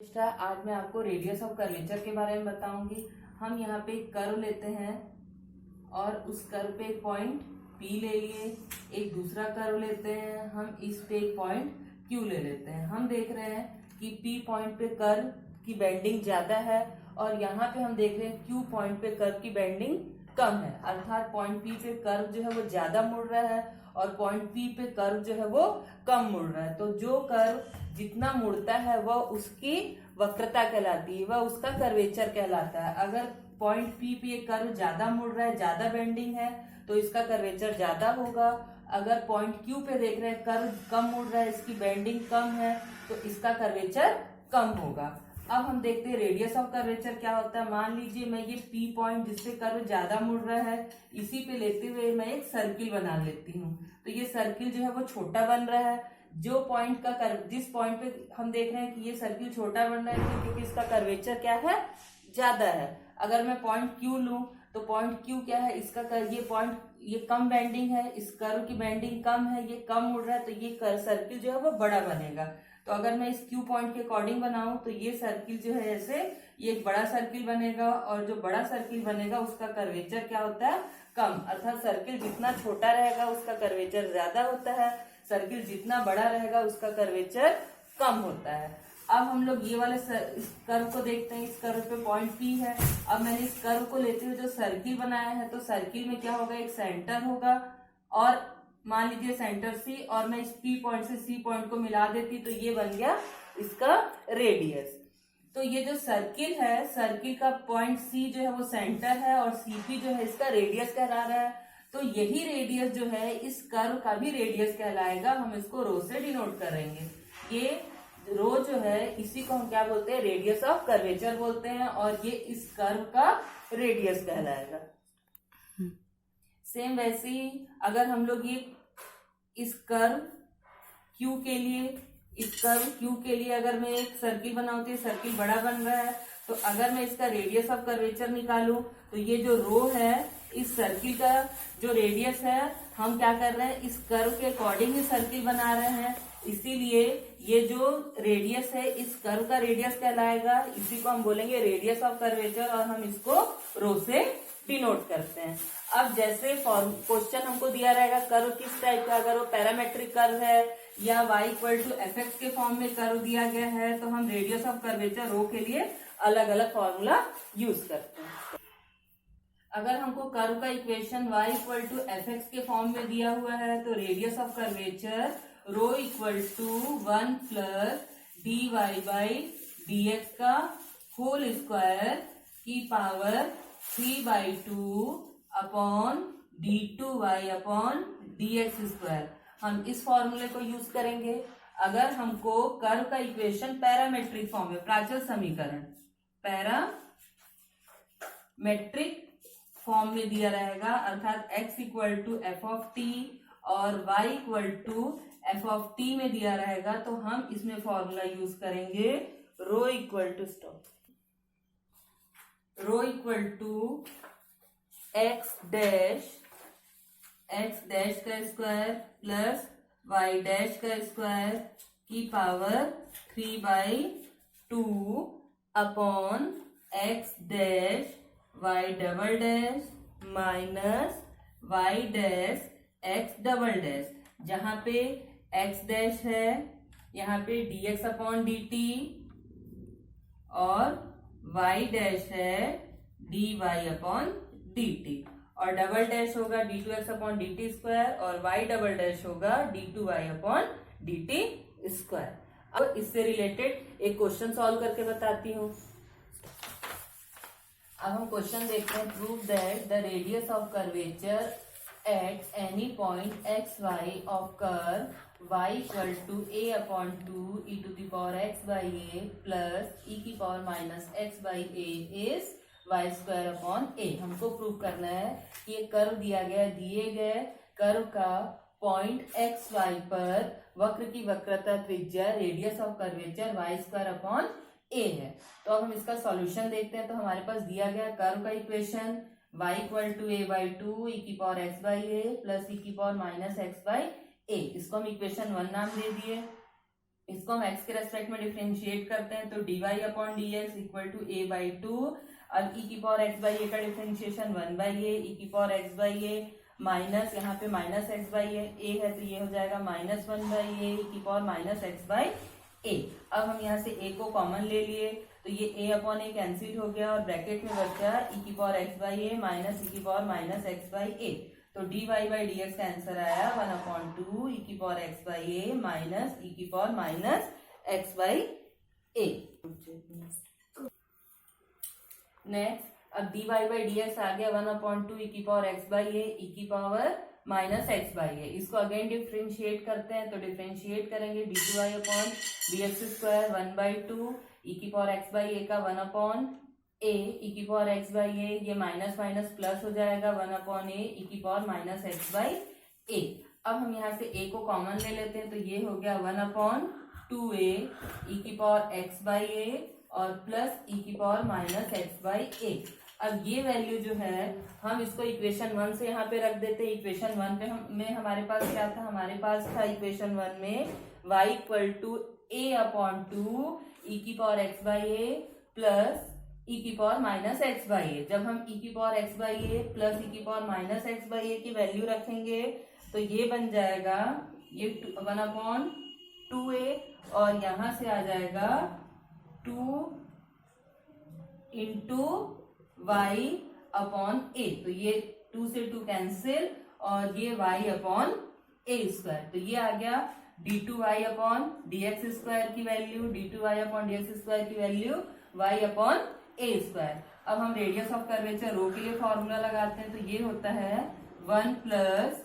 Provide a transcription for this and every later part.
आज मैं आपको रेडियस ऑफ कर्वेचर के बारे में बताऊंगी। हम यहाँ पे एक कर्व लेते हैं और उस कर्व पे एक पॉइंट P ले लिए, एक दूसरा कर्व लेते हैं, हम इस पे एक पॉइंट Q ले लेते हैं। हम देख रहे हैं कि P पॉइंट पे कर्व की बेंडिंग ज्यादा है और यहाँ पे हम देख रहे हैं Q पॉइंट पे कर्व की बेंडिंग कम है, अर्थात पॉइंट P पे कर्व जो है वो ज्यादा मुड़ रहा है और पॉइंट P पे कर्व जो है वो कम मुड़ रहा है। तो जो कर्व जितना मुड़ता है वह उसकी वक्रता कहलाती है, वह उसका कर्वेचर कहलाता है। अगर पॉइंट P पे कर्व ज्यादा मुड़ रहा है, ज्यादा बेंडिंग है, तो इसका कर्वेचर ज्यादा होगा। अगर पॉइंट Q पे देख रहे हैं कर्व कम मुड़ रहा है, इसकी बेंडिंग कम है, तो इसका कर्वेचर कम होगा। अब हम देखते हैं रेडियस ऑफ कर्वेचर क्या होता है। मान लीजिए मैं ये P पॉइंट जिससे कर्व ज्यादा मुड़ रहा है, इसी पे लेते हुए मैं एक सर्किल बना लेती हूँ। तो ये सर्किल जो है वो छोटा बन रहा है। जो पॉइंट का कर्व, जिस पॉइंट पे हम देख रहे हैं कि ये सर्किल छोटा बन रहा है क्योंकि इसका कर्वेचर क्या है, ज्यादा है। अगर मैं पॉइंट Q लूं तो पॉइंट Q क्या है, इसका ये पॉइंट ये कम बेंडिंग है, इस कर्व की बेंडिंग कम है, ये कम मुड़ रहा है, तो ये सर्किल जो है वो बड़ा बनेगा। तो अगर मैं इस Q पॉइंट के अकॉर्डिंग बनाऊं तो ये सर्किल जो है ऐसे ये एक बड़ा सर्किल बनेगा और जो बड़ा सर्किल बनेगा उसका कर्वेचर क्या होता है, कम। अर्थात सर्किल जितना छोटा रहेगा उसका कर्वेचर ज्यादा होता है, सर्किल जितना बड़ा रहेगा उसका कर्वेचर कम होता है। अब हम लोग ये वाले इस कर्व को देखते हैं। इस कर्व पे पॉइंट P है। अब मैंने इस कर्व को लेते हुए जो सर्किल बनाया है, तो सर्किल में क्या होगा, एक सेंटर होगा और मान लीजिए सेंटर C, और मैं इस P पॉइंट से C पॉइंट को मिला देती तो ये बन गया इसका रेडियस। तो ये जो सर्किल है, सर्किल का पॉइंट C जो है वो सेंटर है और CP जो है इसका रेडियस कहला रहा है। तो यही रेडियस जो है इस कर्व का भी रेडियस कहलाएगा। हम इसको रो से डिनोट करेंगे। ये रो जो है इसी को हम क्या बोलते हैं, रेडियस ऑफ कर्वेचर बोलते हैं और ये इस कर्व का रेडियस कहलाएगा। सेम वैसे ही अगर हम लोग ये इस कर्व Q के लिए, इस कर्व Q के लिए अगर मैं एक सर्किल बनाऊं तो ये सर्किल बड़ा बन रहा है, तो अगर मैं इसका रेडियस ऑफ कर्वेचर निकालूं तो ये जो रो है इस सर्किल का जो रेडियस है, हम क्या कर रहे हैं, इस कर्व के अकॉर्डिंग ही सर्किल बना रहे हैं, इसीलिए ये जो रेडियस है इस कर्व का रेडियस कहलाएगा। इसी को हम बोलेंगे रेडियस ऑफ कर्वेचर और हम इसको रो से डिनोट करते हैं। अब जैसे क्वेश्चन हमको दिया रहेगा कर्व किस टाइप का, अगर वो पैरामेट्रिक कर्व है या y इक्वल टू fx के फॉर्म में कर्व दिया गया है, तो हम रेडियस ऑफ कर्वेचर रो के लिए अलग अलग फॉर्मूला यूज करते हैं। अगर हमको कर्व का equation y equal to fx के फॉर्म में दिया हुआ है, तो radius of curvature rho equal to 1 plus dy by dx का होल स्क्वायर की power 3/2 upon d2y upon dx square. हम इस फॉर्मूले को यूज करेंगे अगर हमको कर्व का इक्वेशन पैरामेट्रिक फॉर्म में, प्राचल समीकरण पैरामेट्रिक फॉर्म में दिया रहेगा, अर्थात x equal to f of t और y equal to f of t में दिया रहेगा, तो हम इसमें फॉर्मूला यूज करेंगे rho equal to x dash का स्क्वायर प्लस वाई डैश का स्क्वायर की power 3/2 upon x dash y double dash minus y dash x double dash. जहां पे एक्स डैश है यहाँ पे dx अपॉन dt और y डैश है dy अपॉन dt और डबल डैश होगा d2x अपॉन dt स्क्वायर और y डबल डैश होगा d2y अपॉन dt स्क्वायर। अब इससे रिलेटेड एक क्वेश्चन सॉल्व करके बताती हूँ। अब हम क्वेश्चन देखते हैं। Prove that the radius of curvature at any point xy of curve y equal to a upon 2 e to the power x by a plus e की power minus x by a is y square upon a। हमको prove करना है कि ये curve दिया गया, दिए गए कर्व का पॉइंट एक्स वाई पर वक्र की वक्रता त्रिज्या radius of curvature y square upon a है। तो अब हम इसका सॉल्यूशन देखते हैं। तो हमारे पास दिया गया कर्व का equation y equal to a by 2 e की power x by a plus e की power minus x by a। इसको हम इक्वेशन 1 नाम दे दिए। इसको हम x के रेस्पेक्ट में डिफरेंशिएट करते हैं तो dy upon D x equal to a by 2। अब e की पावर x बाई ए का डिफरेंशिएशन 1 बाई ए, e की power x by a minus, यहाँ पे माइनस एक्स बाई ए है तो ये हो जाएगा माइनस 1 बाई ए, e की पावर माइनस एक्स बाई ए। अब हम यहाँ से a को कॉमन ले लिए तो ये a अपॉन ए कैंसिल हो गया और ब्रैकेट में बचा e की power x by a minus e की power minus x by a. तो dy बाई डी एक्स का आंसर आया 1/2 e की power x by a minus e की power minus x by A. Next अब dy बाई डी एक्स आ गया 1/2 e की power x by a e की power minus x by ए। इसको again differentiate करते हैं तो डिफ्रेंशिएट करेंगे d2y upon D X square 1/2 e की पावर x बाई ए का 1 अपॉन ए e की पावर x बाई ए, ये माइनस माइनस प्लस हो जाएगा 1 अपॉन ए e की पावर माइनस एक्स बाई ए। अब हम यहाँ से a को कॉमन ले लेते हैं तो ये हो गया 1/2a e की पावर x बाई ए और प्लस e की पावर माइनस एक्स बाई ए। अब ये वैल्यू जो है हम इसको इक्वेशन 1 से यहाँ पे रख देते हैं। इक्वेशन 1 पे में हमारे पास क्या था, हमारे पास था इक्वेशन 1 में y equal to a upon 2 e की power x by a plus e की power minus x by a. जब हम e की power x by a plus e की power minus x by a की वैल्यू रखेंगे तो ये बन जाएगा ये 1/2a और यहाँ से आ जाएगा 2 इंटू y अपॉन ए। तो ये 2 से 2 कैंसिल और ये y अपॉन ए स्क्वायर। तो ये आ गया d2y upon D X square की वैल्यू, d2y upon D X square की वैल्यू y अपॉन ए स्क्वायर। अब हम रेडियस ऑफ कर्वेचर रो के लिए फॉर्मूला लगाते हैं तो ये होता है 1 plus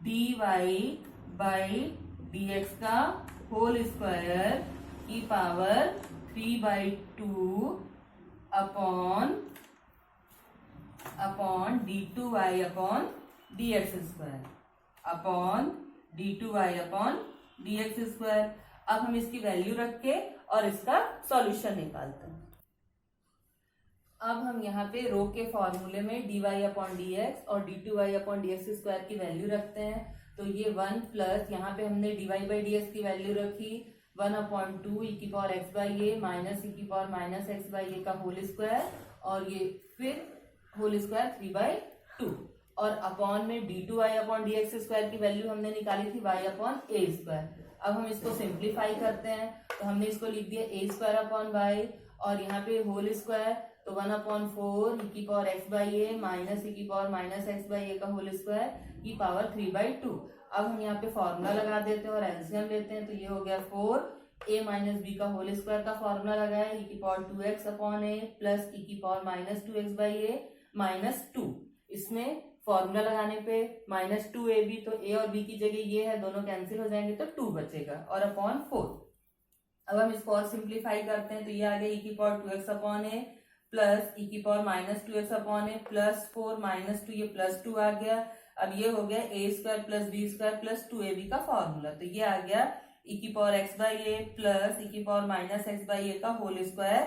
dy by D x का होल स्क्वायर की power 3/2 upon d2y upon D X square upon d2y upon D X square. अब हम इसकी वैल्यू रख के और इसका सॉल्यूशन निकालते हैं। अब हम यहाँ पे रो के फॉर्मूले में dy अपॉन डी एक्स और d2y upon D X square की वैल्यू रखते हैं तो ये 1 प्लस यहाँ पे हमने dy बाई डी एक्स की वैल्यू रखी 1/2 e की power x by a minus e की power minus x by a का होल स्क्वायर और ये फिर होल स्क्वायर 3/2 और अपॉन में d2y upon D X square की वैल्यू हमने निकाली थी y अपॉन ए स्क्वायर। अब हम इसको सिंप्लीफाई करते हैं तो हमने इसको लिख दिया a स्क्वायर अपॉन y और यहाँ पे होल स्क्वायर तो 1/4 e की power x by a minus e की power minus x by a का होल स्क्वायर की पावर 3/2। अब हम यहाँ पे फॉर्मूला लगा देते हैं और एलसीएम लेते हैं तो ये हो गया 4a माइनस बी का होल स्क्वायर का फॉर्मूला लगाया e की पावर 2x अपॉन ए प्लस e की power minus 2x by a minus 2। इसमें फॉर्मूला लगाने पे माइनस 2ab तो a और b की जगह ये है, दोनों कैंसिल हो जाएंगे तो 2 बचेगा और अपॉन 4। अब हम इसको और सिंप्लीफाई करते हैं तो ये आ गया e की पावर 2x अपॉन ए प्लस e की पावर माइनस 2x अपॉन ए प्लस 4 माइनस 2 ये प्लस 2 आ गया। अब ये हो गया a square plus b square plus 2ab का फॉर्मूला तो ये आ गया e की power x by a plus e की power minus x by a का होल स्क्वायर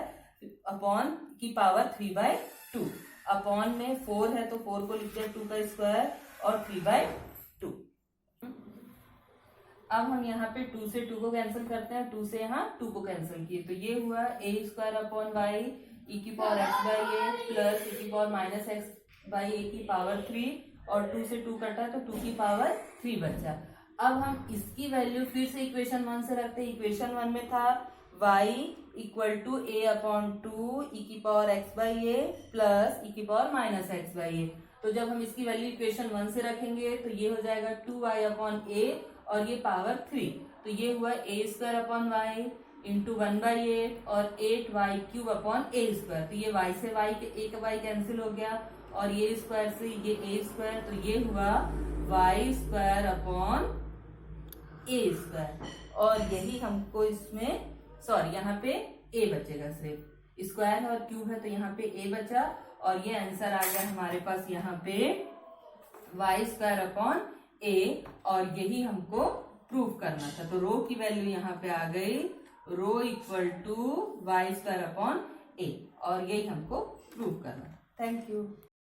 अपॉन की पावर 3/2। अपॉन में 4 है तो 4 को लिख दिया 2 का स्क्वायर और 3/2। अब हम यहाँ पे 2 से 2 को कैंसिल करते हैं, 2 से यहाँ 2 को कैंसिल किए तो ये हुआ a square upon y e की power x by a plus e की power minus x by a की पावर 3 और 2 से 2 कटा तो 2 की पावर 3 बचा। अब हम इसकी वैल्यू फिर से इक्वेशन 1 से रखते हैं। इक्वेशन 1 में था y equal to a upon 2 e की power x by a plus e की power minus x by a. तो जब हम इसकी वैल्यू इक्वेशन 1 से रखेंगे तो ये हो जाएगा 2y अपॉन a और ये पावर 3 तो ये हुआ a square upon y into 1/8 और 8y cube upon A square. तो ये y से y के एक y कैंसिल हो गया और ये स्क्वायर से ये a स्क्वायर तो ये हुआ y square upon A square और यही हमको इसमें यहाँ पे a बचेगा, सिर्फ स्क्वायर और क्यूब है तो यहाँ पे a बचा और ये आंसर आ गया हमारे पास यहाँ पे y स्क्वायर अपॉन a और यही हमको प्रूव करना था। तो रो की वैल्यू यहाँ पे आ गई rho equal to y square upon a और यही हमको प्रूव करना। Thank you.